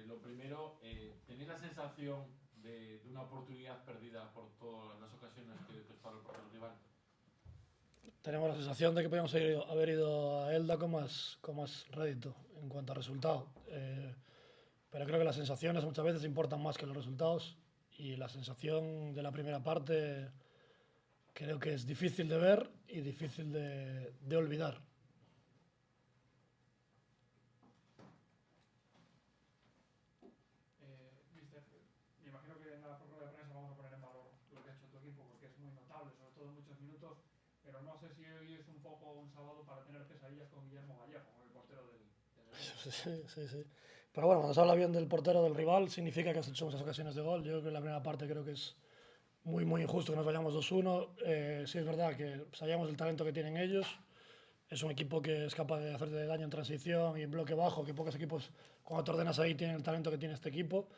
Lo primero, ¿tenéis la sensación de una oportunidad perdida por todas las ocasiones que os paró el portero rival? Tenemos la sensación de que podíamos haber ido a Elda con más rédito en cuanto a resultado. Pero creo que las sensaciones muchas veces importan más que los resultados. Y la sensación de la primera parte creo que es difícil de ver y difícil de olvidar. Mister, me imagino que en la rueda de prensa vamos a poner en valor lo que ha hecho tu equipo porque es muy notable, sobre todo en muchos minutos, pero no sé si hoy es un poco un sábado para tener pesadillas con Guillermo Vallejo, el portero del Elche. Sí, sí, sí. Pero bueno, cuando se habla bien del portero del rival, significa que has hecho muchas ocasiones de gol. Yo creo que en la primera parte creo que es muy, muy injusto que nos vayamos 2-1. Sí es verdad que sabíamos el talento que tienen ellos. Es un equipo que es capaz de hacerte daño en transición y en bloque bajo, que pocos equipos, cuando te ordenas ahí, tienen el talento que tiene este equipo.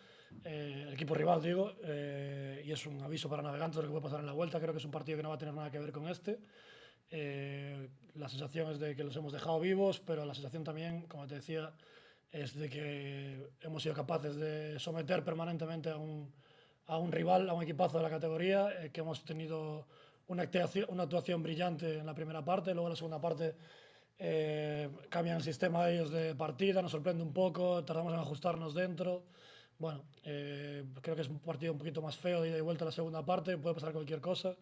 El equipo rival, digo, y es un aviso para navegantes de lo que puede pasar en la vuelta. Creo que es un partido que no va a tener nada que ver con este. La sensación es de que los hemos dejado vivos, pero la sensación también, como te decía, es de que hemos sido capaces de someter permanentemente a un rival, a un equipazo de la categoría, que hemos tenido una actuación brillante en la primera parte, luego en la segunda parte cambian el sistema de ellos de partida, nos sorprende un poco, tardamos en ajustarnos dentro. Bueno, creo que es un partido un poquito más feo de ida y vuelta a la segunda parte, puede pasar cualquier cosa,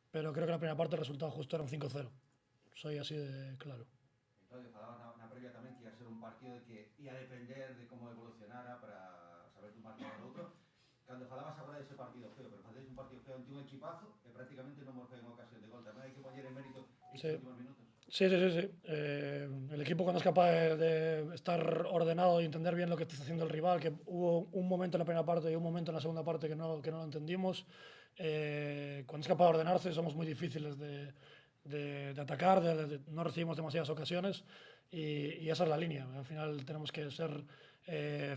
pero creo que la primera parte el resultado justo era un 5-0. Soy así de claro. Claudio, falaba na previa tamén que ia ser un partido de que ia depender de como evolucionara para saber un partido do outro. Cando falabas agora dese partido feo, pero facedes un partido feo ante un equipazo e prácticamente non morfei en ocasión de gol. Tamén hai que poñer en mérito estes Sí, últimos minutos. sí, sí, sí, sí. El equipo cuando es capaz de estar ordenado y entender bien lo que está haciendo el rival, que hubo un momento en la primera parte y un momento en la segunda parte que no lo entendimos, cuando es capaz de ordenarse somos muy difíciles de atacar, no recibimos demasiadas ocasiones y esa es la línea. Al final tenemos que ser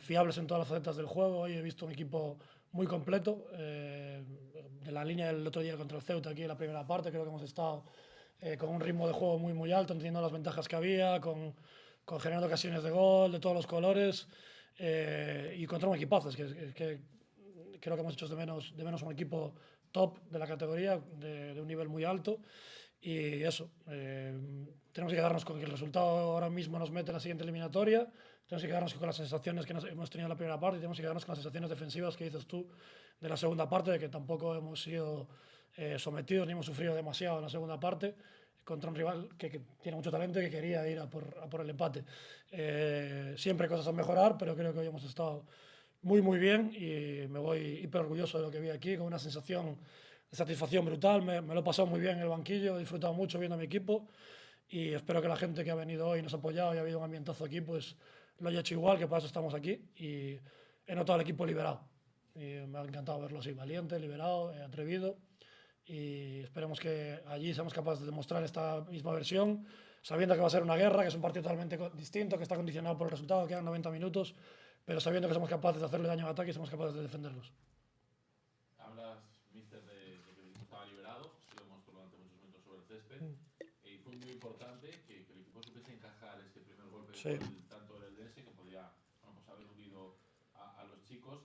fiables en todas las facetas del juego. Hoy he visto un equipo muy completo, de la línea del otro día contra el Ceuta aquí en la primera parte, creo que hemos estado con un ritmo de juego muy, muy alto, entendiendo las ventajas que había, con generando ocasiones de gol de todos los colores y contra un equipazo. Es que creo que hemos hecho de menos un equipo top de la categoría, de un nivel muy alto. Y eso, tenemos que quedarnos con que el resultado ahora mismo nos mete en la siguiente eliminatoria, tenemos que quedarnos con las sensaciones que hemos tenido en la primera parte y tenemos que quedarnos con las sensaciones defensivas que dices tú de la segunda parte, de que tampoco hemos sido sometidos ni hemos sufrido demasiado en la segunda parte contra un rival que tiene mucho talento y que quería ir a por el empate. Siempre hay cosas a mejorar, pero creo que hoy hemos estado muy, muy bien y me voy hiper orgulloso de lo que vi aquí, con una sensación de satisfacción brutal. Me lo he pasado muy bien en el banquillo, he disfrutado mucho viendo a mi equipo y espero que la gente que ha venido hoy y nos ha apoyado y ha habido un ambientazo aquí, pues lo haya hecho igual, que para eso estamos aquí. Y he notado al equipo liberado. Y me ha encantado verlo así, valiente, liberado, atrevido. Y esperemos que allí seamos capaces de demostrar esta misma versión, sabiendo que va a ser una guerra, que es un partido totalmente distinto, que está condicionado por el resultado, que quedan 90 minutos, pero sabiendo que somos capaces de hacerle daño en ataque y somos capaces de defenderlos. Hablas, mister, de que el equipo estaba liberado, sí lo mostró durante muchos minutos sobre el césped, y fue muy importante que el equipo supiese encajar este primer golpe Sí. con el tanto del Eldense, que podía haber unido a los chicos.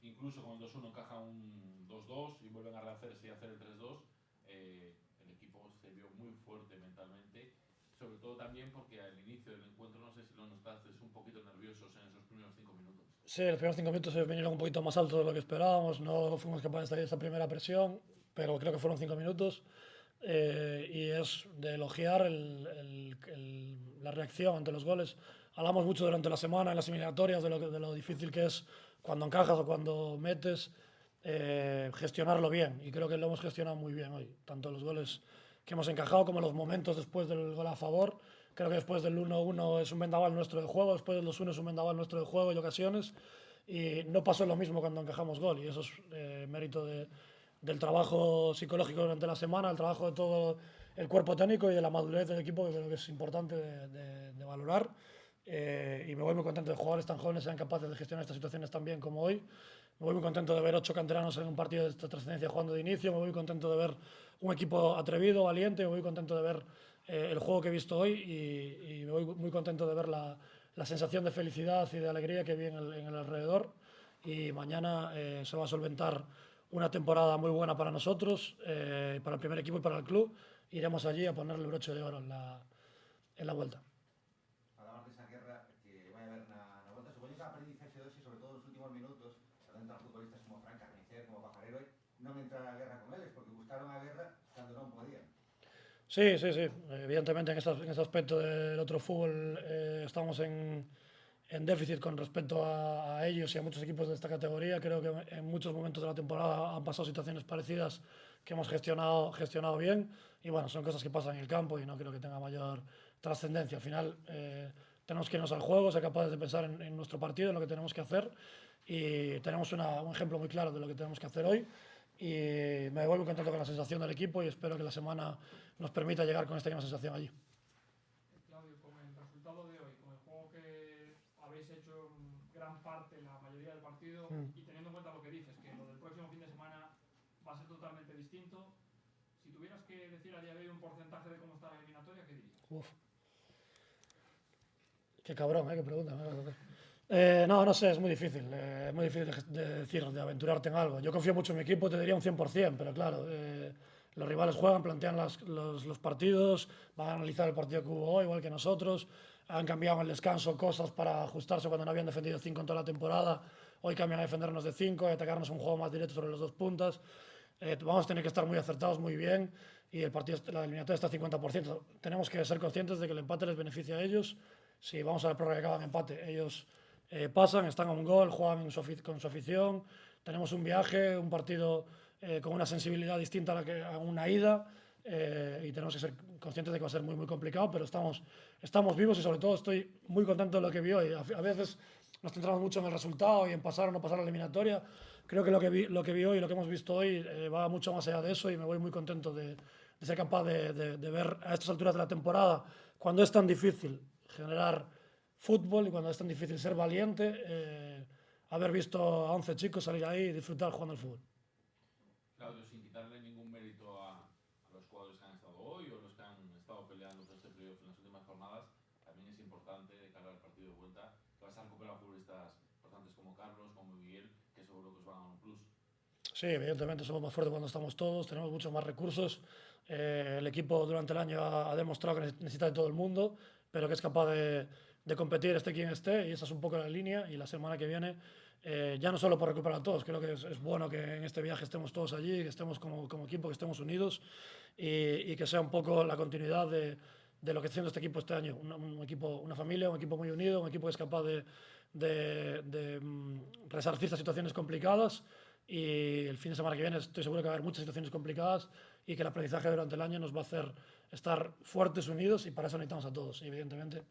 Incluso cuando el 2-1 encaja un 2-2 y vuelven a rehacerse y hacer el 3-2, el equipo se vio muy fuerte mentalmente, sobre todo también porque al inicio del encuentro, no sé si lo notaste, un poquito nerviosos en esos primeros 5 minutos. Sí, los primeros 5 minutos se vinieron un poquito más altos de lo que esperábamos, no fuimos capaces de esa primera presión, pero creo que fueron 5 minutos. Y es de elogiar la reacción ante los goles. Hablamos mucho durante la semana en las eliminatorias de lo difícil que es cuando encajas o cuando metes, gestionarlo bien. Y creo que lo hemos gestionado muy bien hoy. Tanto los goles que hemos encajado como los momentos después del gol a favor. Creo que después del 1-1 es un vendaval nuestro de juego, después del 2-1 es un vendaval nuestro de juego y ocasiones. Y no pasó lo mismo cuando encajamos gol. Y eso es mérito del trabajo psicológico durante la semana, el trabajo de todo el cuerpo técnico y de la madurez del equipo, que creo que es importante de valorar. Y me voy muy contento de jugadores tan jóvenes sean capaces de gestionar estas situaciones tan bien como hoy. Me voy muy contento de ver 8 canteranos en un partido de esta trascendencia jugando de inicio. Me voy muy contento de ver un equipo atrevido, valiente. Me voy muy contento de ver el juego que he visto hoy y me voy muy contento de ver la la sensación de felicidad y de alegría que vi en el alrededor. Y mañana se va a solventar una temporada muy buena para nosotros, para el primer equipo y para el club. Iremos allí a ponerle el broche de oro en la vuelta. Además de esa guerra que vai haber na volta, supoño que a aprendizaxe de hoxe, sobre todo nos últimos minutos, cando entran futbolistas como Fran Carnicer, como Pajarero, non entrar a guerra con eles, porque buscaron a guerra cando non podían. Sí, sí, sí. Evidentemente en ese aspecto del otro fútbol estamos en déficit con respecto a ellos y a muchos equipos de esta categoría. Creo que en muchos momentos de la temporada han pasado situaciones parecidas que hemos gestionado bien. Y bueno, son cosas que pasan en el campo y no creo que tenga mayor trascendencia. Al final tenemos que irnos al juego, ser capaces de pensar en nuestro partido, en lo que tenemos que hacer. Y tenemos un ejemplo muy claro de lo que tenemos que hacer hoy. Y me voy muy contento con la sensación del equipo y espero que la semana nos permita llegar con esta misma sensación allí. Claudio, con el resultado de hoy, con el juego que habéis hecho en gran parte, la mayoría del partido, y teniendo en cuenta lo que dices, que lo del próximo fin de semana va a ser totalmente distinto, si tuvieras que decir a día de hoy un porcentaje de cómo está la eliminatoria, ¿qué dirías? Uf. Qué cabrón, qué pregunta. No sé, es muy difícil de decir, de aventurarte en algo. Yo confío mucho en mi equipo, te diría un 100%, pero claro, los rivales juegan, plantean los partidos, van a analizar el partido que hubo hoy, igual que nosotros, han cambiado en el descanso cosas para ajustarse cuando no habían defendido 5 en toda la temporada, hoy cambian a defendernos de 5 y atacarnos un juego más directo sobre las dos puntas. Vamos a tener que estar muy acertados, muy bien, y la eliminatoria está 50%. Tenemos que ser conscientes de que el empate les beneficia a ellos. Si vamos a la prórroga y acaban empate, ellos pasan, están a un gol, juegan con su afición. Tenemos un viaje, un partido con una sensibilidad distinta a una ida, y tenemos que ser conscientes de que va a ser muy, muy complicado, pero estamos vivos y sobre todo estoy muy contento de lo que vi hoy. A veces nos centramos mucho en el resultado y en pasar o no pasar la eliminatoria. Creo que lo que vi hoy, lo que hemos visto hoy, va mucho más allá de eso y me voy muy contento de ser capaz de ver a estas alturas de la temporada, cuando es tan difícil generar fútbol y cuando es tan difícil ser valiente, haber visto a 11 chicos salir ahí y disfrutar jugando al fútbol. Claudio, sin quitarle ningún mérito a los jugadores que han estado hoy o los que han estado peleando por este playoff en las últimas jornadas, también es importante de cara al partido de vuelta que vas a recuperar futbolistas importantes como Carlos, como Miguel, que seguro que os van a dar un plus. Sí, evidentemente somos más fuertes cuando estamos todos, tenemos muchos más recursos. El equipo durante el año ha demostrado que necesita de todo el mundo, pero que es capaz de competir esté quien esté, y esa es un poco la línea. Y la semana que viene, ya no solo por recuperar a todos, creo que es bueno que en este viaje estemos todos allí, que estemos como equipo, que estemos unidos y que sea un poco la continuidad de lo que está haciendo este equipo este año. Un equipo, una familia, un equipo muy unido, un equipo que es capaz de resarcir estas situaciones complicadas. Y el fin de semana que viene estoy seguro que va a haber muchas situaciones complicadas y que el aprendizaje durante el año nos va a hacer estar fuertes, unidos, y para eso necesitamos a todos. Y evidentemente,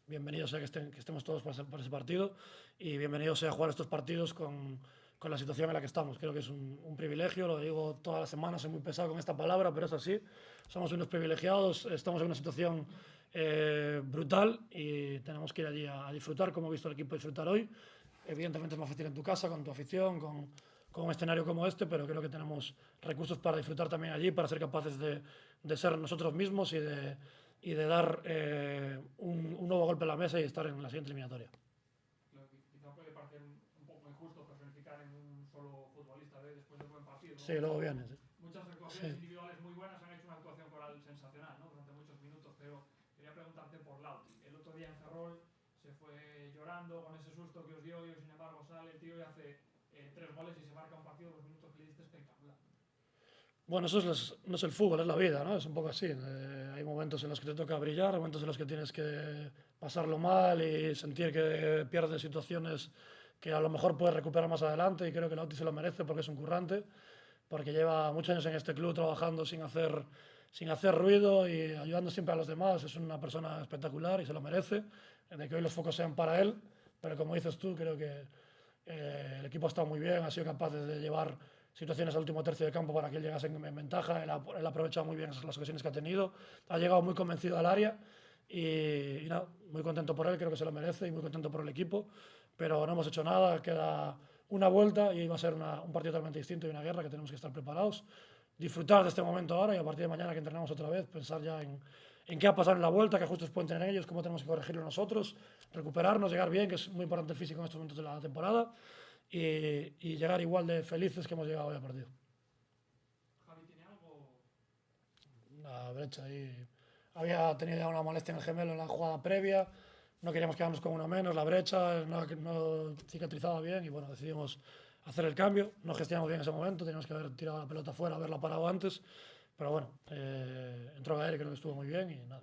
bienvenido sea que estemos todos para ese partido, y bienvenido sea jugar estos partidos con la situación en la que estamos. Creo que es un privilegio, lo digo todas las semanas, soy muy pesado con esta palabra, pero es así. Somos unos privilegiados, estamos en una situación brutal y tenemos que ir allí a disfrutar, como he visto el equipo disfrutar hoy. Evidentemente es más fácil en tu casa, con tu afición, con un escenario como este, pero creo que tenemos recursos para disfrutar también allí, para ser capaces de ser nosotros mismos y de dar un nuevo golpe a la mesa y estar en la siguiente eliminatoria. Quizá puede parecer un poco injusto personificar en un solo futbolista después del buen partido, ¿no? Sí, luego viene. Sí. Muchas actuaciones individuales muy buenas han hecho una actuación coral sensacional, ¿no? Durante muchos minutos, pero quería preguntarte por Lauti. El otro día en Ferrol se fue llorando con ese susto que os dio y sin embargo sale el tío y hace 3 goles y se marca un partido de los minutos que le diste espectacular. Bueno, eso no es el fútbol, es la vida, ¿no? Es un poco así. Hay momentos en los que te toca brillar, momentos en los que tienes que pasarlo mal y sentir que pierdes situaciones que a lo mejor puedes recuperar más adelante, y creo que Lauti se lo merece porque es un currante, porque lleva muchos años en este club trabajando sin hacer ruido y ayudando siempre a los demás. Es una persona espectacular y se lo merece, de que hoy los focos sean para él, pero como dices tú, creo que el equipo ha estado muy bien, ha sido capaz de llevar situaciones al último tercio de campo para que él llegase en ventaja. Él ha aprovechado muy bien las ocasiones que ha tenido, ha llegado muy convencido al área y nada, muy contento por él, creo que se lo merece, y muy contento por el equipo, pero no hemos hecho nada, queda una vuelta y va a ser un partido totalmente distinto y una guerra que tenemos que estar preparados. disfrutar de este momento ahora y a partir de mañana que entrenamos otra vez, pensar ya en qué ha pasado en la vuelta, qué ajustes pueden tener ellos, cómo tenemos que corregirlo nosotros, recuperarnos, llegar bien, que es muy importante el físico en estos momentos de la temporada, y llegar igual de felices que hemos llegado hoy al partido. Javi, ¿tiene algo? La brecha ahí. Había tenido ya una molestia en el gemelo en la jugada previa, no queríamos quedarnos con uno menos, la brecha no cicatrizaba bien y bueno, decidimos hacer el cambio. No gestionamos bien ese momento, teníamos que haber tirado la pelota fuera, haberla parado antes, pero bueno, entró Gael, creo que estuvo muy bien y nada,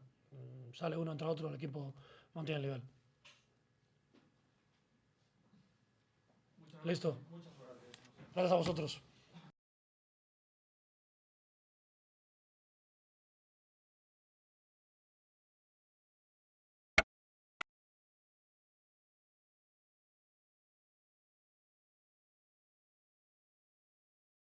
sale uno, entra otro, el equipo mantiene el nivel. Muchas Listo. Muchas gracias. Gracias a vosotros.